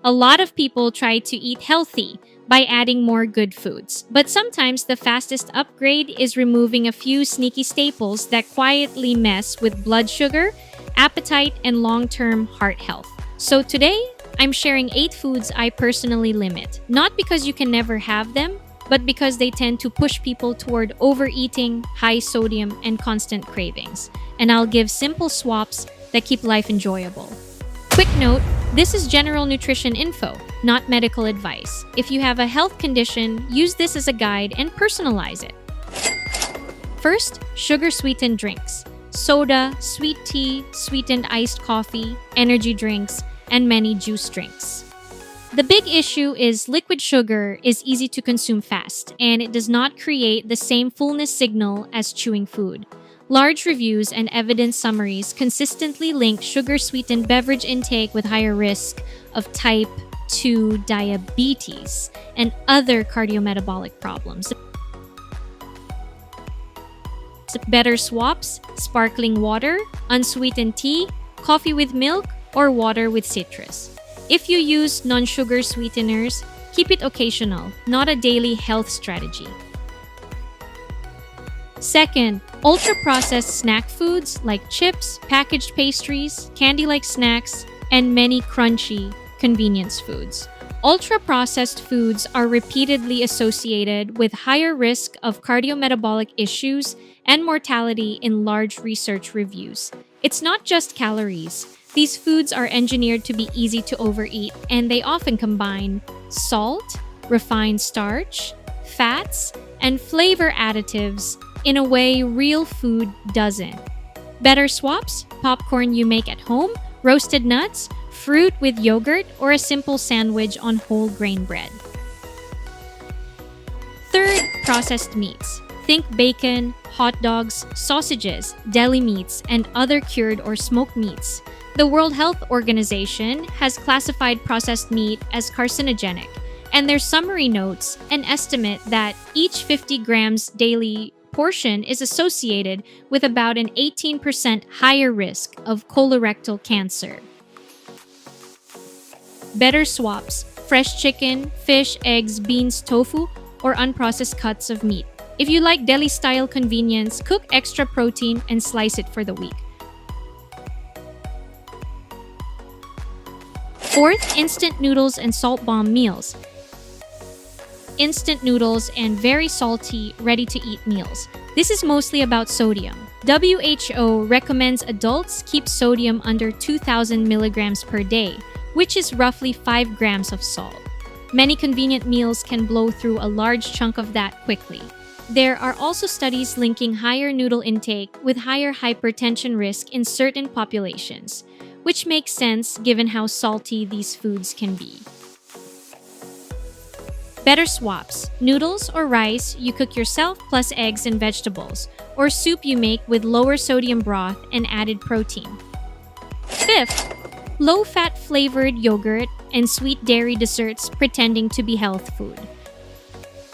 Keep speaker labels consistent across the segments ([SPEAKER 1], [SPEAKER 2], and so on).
[SPEAKER 1] A lot of people try to eat healthy by adding more good foods, but sometimes the fastest upgrade is removing a few sneaky staples that quietly mess with blood sugar, appetite, and long term heart health. So today, I'm sharing 8 foods I personally limit, not because you can never have them, but because they tend to push people toward overeating, high sodium, and constant cravings. And I'll give simple swaps that keep life enjoyable. Quick note, this is general nutrition info, not medical advice. If you have a health condition, use this as a guide and personalize it. First, sugar-sweetened drinks. Soda, sweet tea, sweetened iced coffee, energy drinks, and many juice drinks. The big issue is liquid sugar is easy to consume fast, and it does not create the same fullness signal as chewing food. Large reviews and evidence summaries consistently link sugar-sweetened beverage intake with higher risk of type 2 diabetes and other cardiometabolic problems. Better swaps: sparkling water, unsweetened tea, coffee with milk, or water with citrus. If you use non-sugar sweeteners, keep it occasional, not a daily health strategy. Second, ultra-processed snack foods like chips, packaged pastries, candy-like snacks, and many crunchy convenience foods. Ultra-processed foods are repeatedly associated with higher risk of cardiometabolic issues and mortality in large research reviews. It's not just calories. These foods are engineered to be easy to overeat, and they often combine salt, refined starch, fats, and flavor additives in a way real food doesn't. Better swaps: popcorn you make at home, roasted nuts, fruit with yogurt, or a simple sandwich on whole grain bread. Third, processed meats. Think bacon, hot dogs, sausages, deli meats, and other cured or smoked meats. The World Health Organization has classified processed meat as carcinogenic, and their summary notes an estimate that each 50 grams daily portion is associated with about an 18% higher risk of colorectal cancer. Better swaps: fresh chicken, fish, eggs, beans, tofu, or unprocessed cuts of meat. If you like deli-style convenience, cook extra protein and slice it for the week. Fourth, instant noodles and salt bomb meals. Instant noodles and very salty, ready-to-eat meals. This is mostly about sodium. WHO recommends adults keep sodium under 2,000 milligrams per day, which is roughly 5 grams of salt. Many convenient meals can blow through a large chunk of that quickly. There are also studies linking higher noodle intake with higher hypertension risk in certain populations, which makes sense given how salty these foods can be. Better swaps: noodles or rice you cook yourself plus eggs and vegetables, or soup you make with lower sodium broth and added protein. Fifth, low-fat flavored yogurt and sweet dairy desserts pretending to be health food.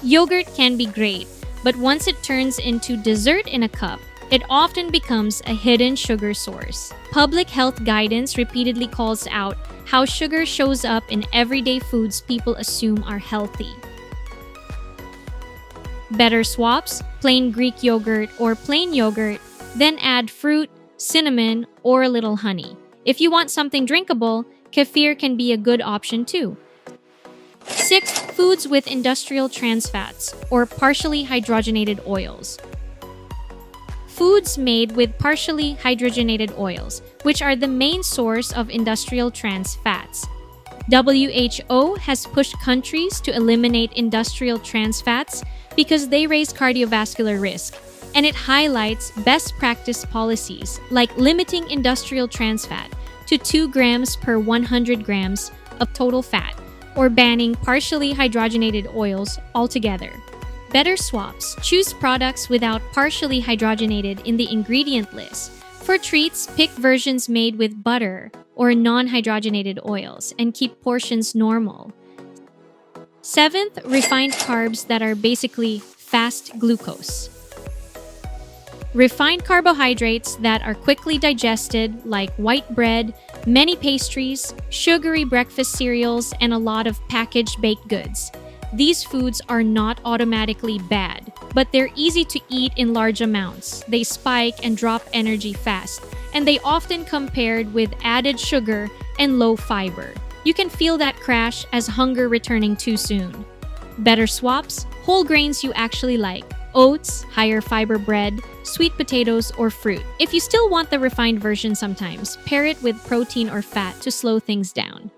[SPEAKER 1] Yogurt can be great, but once it turns into dessert in a cup, it often becomes a hidden sugar source. Public health guidance repeatedly calls out how sugar shows up in everyday foods people assume are healthy. Better swaps: plain Greek yogurt or plain yogurt, then add fruit, cinnamon, or a little honey. If you want something drinkable, kefir can be a good option too. Sixth, foods with industrial trans fats or partially hydrogenated oils. Foods made with partially hydrogenated oils, which are the main source of industrial trans fats. WHO has pushed countries to eliminate industrial trans fats because they raise cardiovascular risk, and it highlights best practice policies like limiting industrial trans fat to 2 grams per 100 grams of total fat, or banning partially hydrogenated oils altogether. Better swaps: choose products without partially hydrogenated in the ingredient list. For treats, pick versions made with butter or non-hydrogenated oils and keep portions normal. Seventh, refined carbs that are basically fast glucose. Refined carbohydrates that are quickly digested, like white bread, many pastries, sugary breakfast cereals, and a lot of packaged baked goods. These foods are not automatically bad, but they're easy to eat in large amounts. They spike and drop energy fast, and they often come paired with added sugar and low fiber. You can feel that crash as hunger returning too soon. Better swaps: whole grains you actually like, oats, higher fiber bread, sweet potatoes, or fruit. If you still want the refined version sometimes, pair it with protein or fat to slow things down.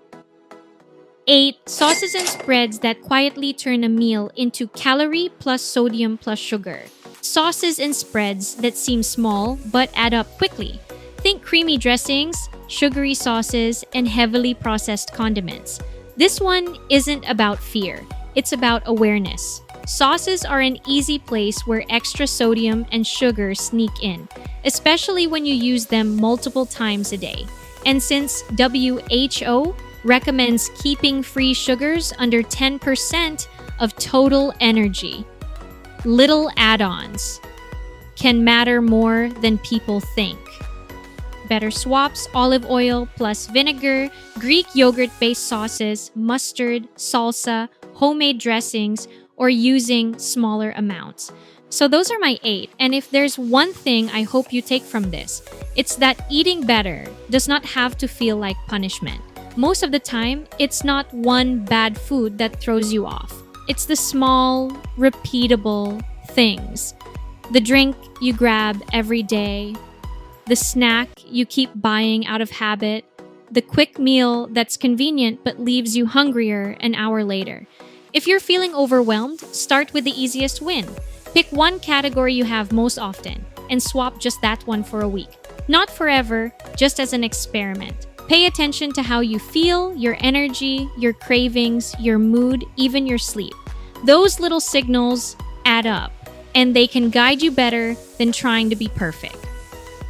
[SPEAKER 1] 8. Sauces and spreads that quietly turn a meal into calorie plus sodium plus sugar. Sauces and spreads that seem small but add up quickly. Think creamy dressings, sugary sauces, and heavily processed condiments. This one isn't about fear, it's about awareness. Sauces are an easy place where extra sodium and sugar sneak in, especially when you use them multiple times a day. And since WHO recommends keeping free sugars under 10% of total energy, little add-ons can matter more than people think. Better swaps: olive oil plus vinegar, Greek yogurt-based sauces, mustard, salsa, homemade dressings, or using smaller amounts. So those are my 8, and if there's one thing I hope you take from this, it's that eating better does not have to feel like punishment. Most of the time, it's not one bad food that throws you off. It's the small, repeatable things. The drink you grab every day, the snack you keep buying out of habit, the quick meal that's convenient but leaves you hungrier an hour later. If you're feeling overwhelmed, start with the easiest win. Pick one category you have most often and swap just that one for a week. Not forever, just as an experiment. Pay attention to how you feel, your energy, your cravings, your mood, even your sleep. Those little signals add up, and they can guide you better than trying to be perfect.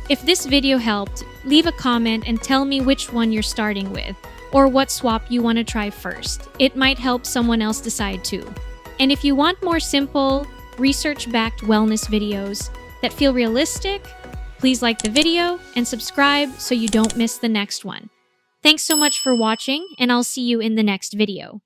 [SPEAKER 1] If this video helped, leave a comment and tell me which one you're starting with, or what swap you want to try first. It might help someone else decide too. And if you want more simple, research-backed wellness videos that feel realistic, please like the video and subscribe so you don't miss the next one. Thanks so much for watching, and I'll see you in the next video.